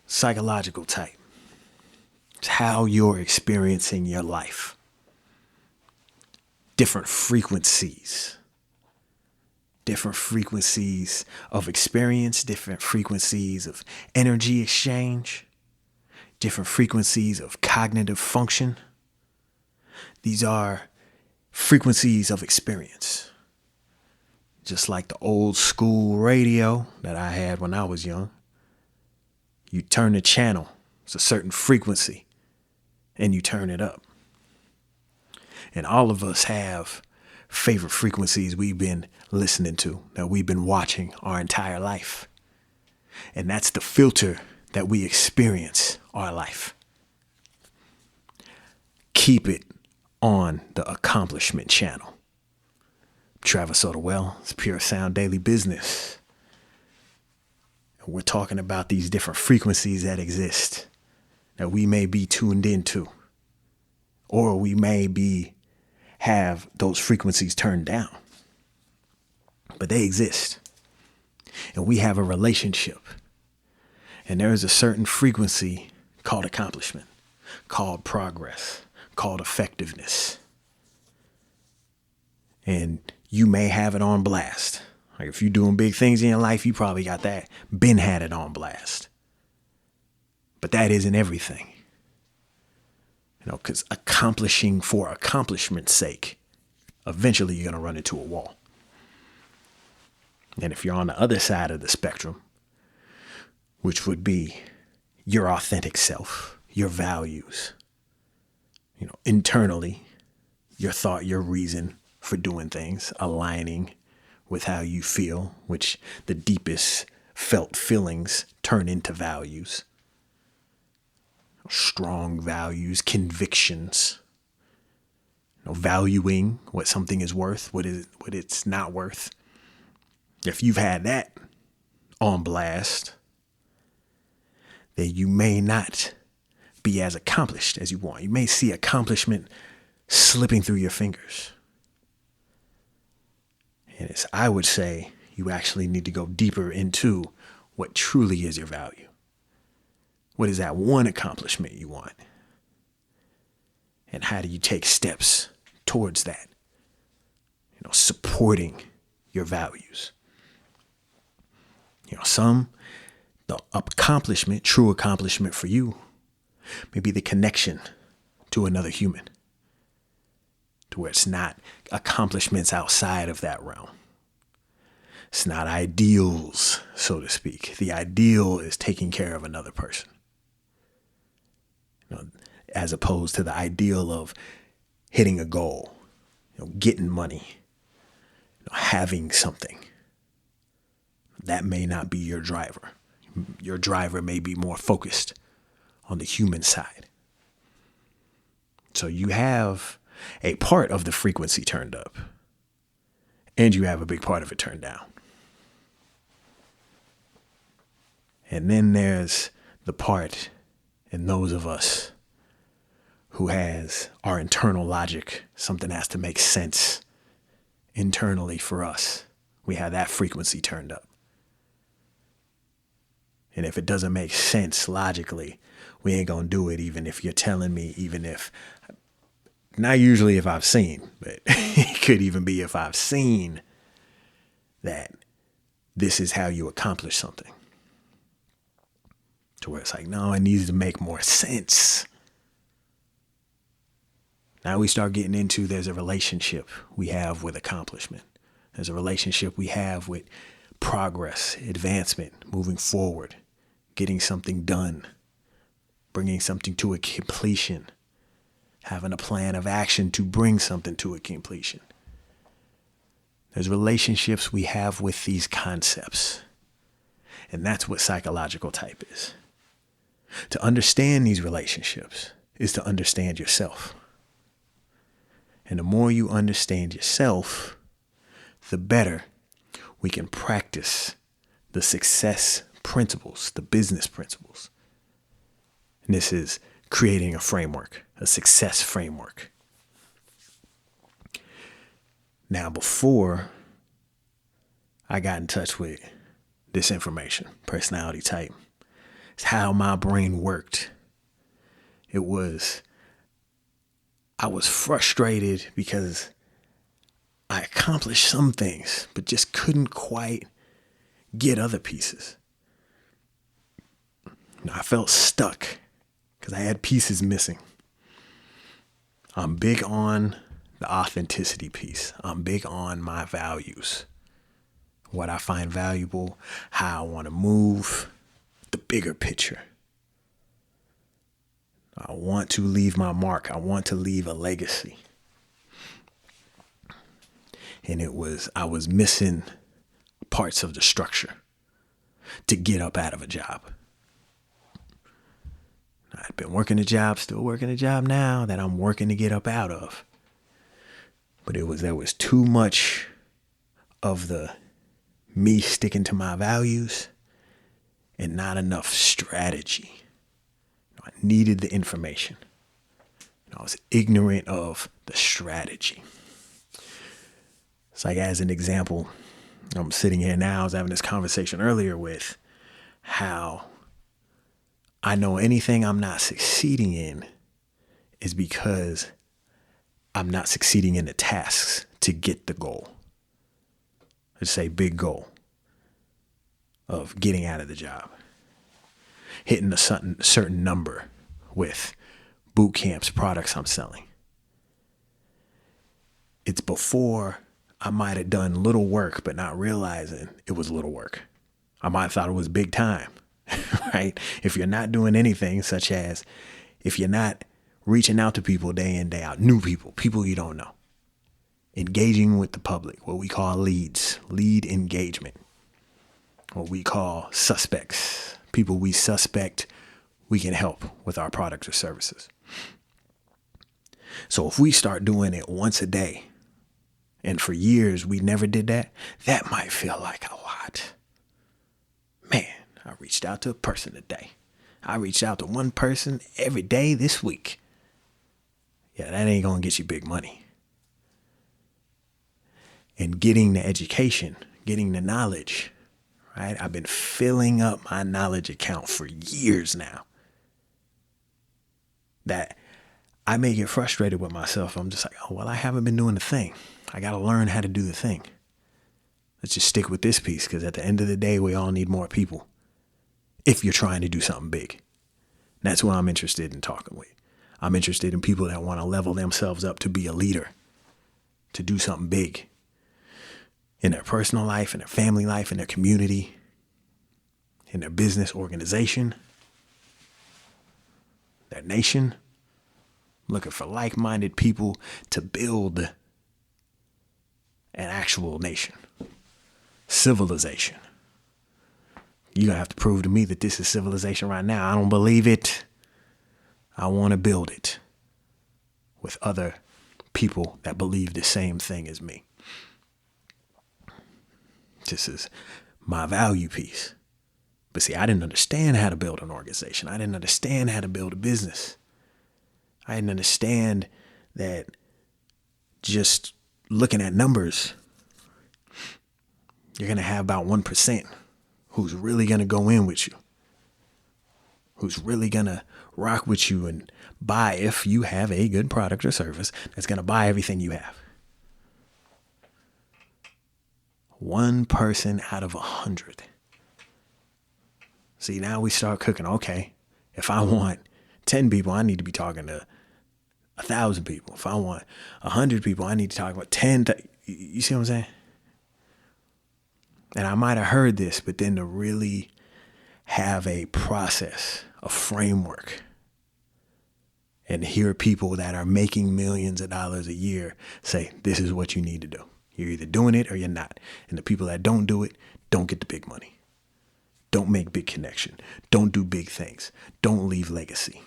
Psychological type. It's how you're experiencing your life. Different frequencies. Different frequencies of experience, different frequencies of energy exchange, different frequencies of cognitive function. These are frequencies of experience. Just like the old school radio that I had when I was young. You turn the channel, it's a certain frequency, and you turn it up. And all of us have favorite frequencies we've been listening to, that we've been watching our entire life. And that's the filter that we experience our life. Keep it on the accomplishment channel. Travis Odewell, it's Pure Sound Daily Business. And we're talking about these different frequencies that exist that we may be tuned into, or we may have those frequencies turned down. But they exist. And we have a relationship. And there is a certain frequency called accomplishment, called progress, called effectiveness. And you may have it on blast. Like if you're doing big things in your life, you probably got that, had it on blast. But that isn't everything. Because accomplishing for accomplishment's sake, eventually you're going to run into a wall. And if you're on the other side of the spectrum, which would be your authentic self, your values, internally, your thought, your reason for doing things, aligning with how you feel, which the deepest felt feelings turn into values. Strong values, convictions, valuing what something is worth, what it's not worth. If you've had that on blast, then you may not be as accomplished as you want. You may see accomplishment slipping through your fingers. And I would say you actually need to go deeper into what truly is your value. What is that one accomplishment you want? And how do you take steps towards that? Supporting your values. The accomplishment, true accomplishment for you, may be the connection to another human. To where it's not accomplishments outside of that realm. It's not ideals, so to speak. The ideal is taking care of another person. As opposed to the ideal of hitting a goal, getting money, having something. That may not be your driver. Your driver may be more focused on the human side. So you have a part of the frequency turned up, and you have a big part of it turned down. And then there's the part in those of us who has our internal logic. Something has to make sense internally for us. We have that frequency turned up. And if it doesn't make sense logically, we ain't gonna do it, even if you're telling me, not usually if I've seen, but it could even be if I've seen that this is how you accomplish something. To where it's like, no, it needs to make more sense. Now we start getting into, there's a relationship we have with accomplishment. There's a relationship we have with progress, advancement, moving forward, getting something done, bringing something to a completion, having a plan of action to bring something to a completion. There's relationships we have with these concepts. And that's what psychological type is. To understand these relationships is to understand yourself. And the more you understand yourself, the better we can practice the success principles, the business principles. And this is creating a framework, a success framework. Now, before I got in touch with this information, personality type, It's how my brain worked. I was frustrated because I accomplished some things, but just couldn't quite get other pieces. I felt stuck because I had pieces missing. I'm big on the authenticity piece. I'm big on my values. What I find valuable, how I want to move, the bigger picture. I want to leave my mark. I want to leave a legacy. And I was missing parts of the structure to get up out of a job. I'd been working a job, still working a job now that I'm working to get up out of. But there was too much of the me sticking to my values and not enough strategy. I needed the information. I was ignorant of the strategy. It's like, as an example, I'm sitting here now, I was having this conversation earlier with how I know anything I'm not succeeding in is because I'm not succeeding in the tasks to get the goal. Let's say big goal of getting out of the job, hitting a certain number with boot camps, products I'm selling. It's before I might have done little work, but not realizing it was little work. I might have thought it was big time, right? If you're not doing anything, such as if you're not reaching out to people day in, day out, new people you don't know, engaging with the public, what we call lead engagement, what we call suspects, people we suspect we can help with our products or services. So if we start doing it once a day, and for years we never did that, that might feel like a lot. Man, I reached out to a person today. I reached out to one person every day this week. Yeah, that ain't gonna get you big money. And getting the education, getting the knowledge, right? I've been filling up my knowledge account for years now. That I may get frustrated with myself. I'm just like, oh, well, I haven't been doing the thing. I got to learn how to do the thing. Let's just stick with this piece, because at the end of the day, we all need more people if you're trying to do something big. That's what I'm interested in talking with. I'm interested in people that want to level themselves up to be a leader, to do something big in their personal life, in their family life, in their community, in their business organization, their nation. Looking for like-minded people to build an actual nation, civilization. You're going to have to prove to me that this is civilization right now. I don't believe it. I want to build it with other people that believe the same thing as me. This is my value piece. But see, I didn't understand how to build an organization. I didn't understand how to build a business. I didn't understand that just looking at numbers, you're going to have about 1% who's really going to go in with you, who's really going to rock with you and buy if you have a good product or service that's going to buy everything you have. 1 person out of 100. See, now we start cooking. Okay, if I want 10 people, I need to be talking to 1,000 people. If I want 100 people, I need to talk about 10. You see what I'm saying? And I might have heard this, but then to really have a process, a framework, and hear people that are making millions of dollars a year say, this is what you need to do. You're either doing it or you're not. And the people that don't do it don't get the big money. Don't make big connection. Don't do big things. Don't leave legacy.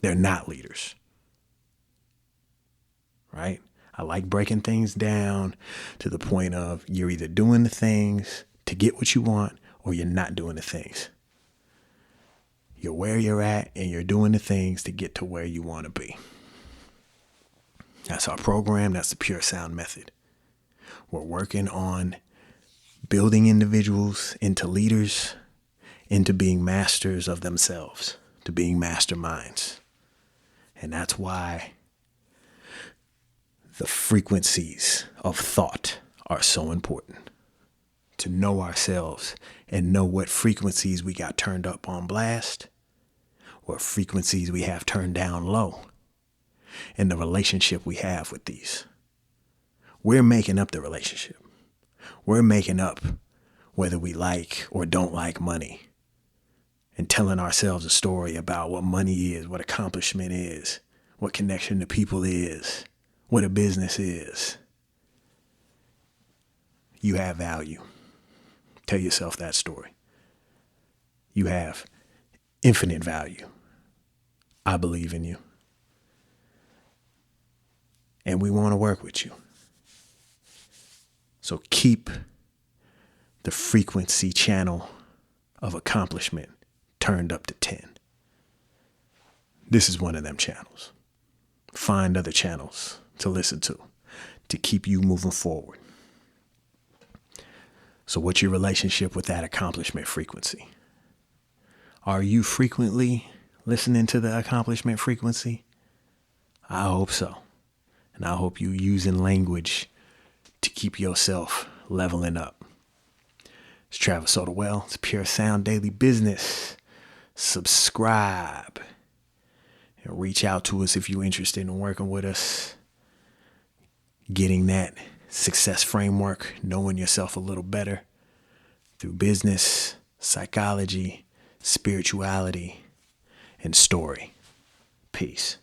They're not leaders. Right? I like breaking things down to the point of you're either doing the things to get what you want or you're not doing the things. You're where you're at and you're doing the things to get to where you want to be. That's our program. That's the Pure Sound Method. We're working on building individuals into leaders into being masters of themselves, to being masterminds. And that's why the frequencies of thought are so important. To know ourselves and know what frequencies we got turned up on blast, what frequencies we have turned down low, and the relationship we have with these. We're making up the relationship. We're making up whether we like or don't like money, and telling ourselves a story about what money is, what accomplishment is, what connection to people is, what a business is. You have value. Tell yourself that story. You have infinite value. I believe in you. And we want to work with you. So keep the frequency channel of accomplishment turned up to 10. This is one of them channels. Find other channels to listen to keep you moving forward. So what's your relationship with that accomplishment frequency? Are you frequently listening to the accomplishment frequency? I hope so. And I hope you using language to keep yourself leveling up. It's Travis Soderwell. It's Pure Sound Daily Business. Subscribe and reach out to us if you're interested in working with us. Getting that success framework, knowing yourself a little better through business, psychology, spirituality, and story. Peace.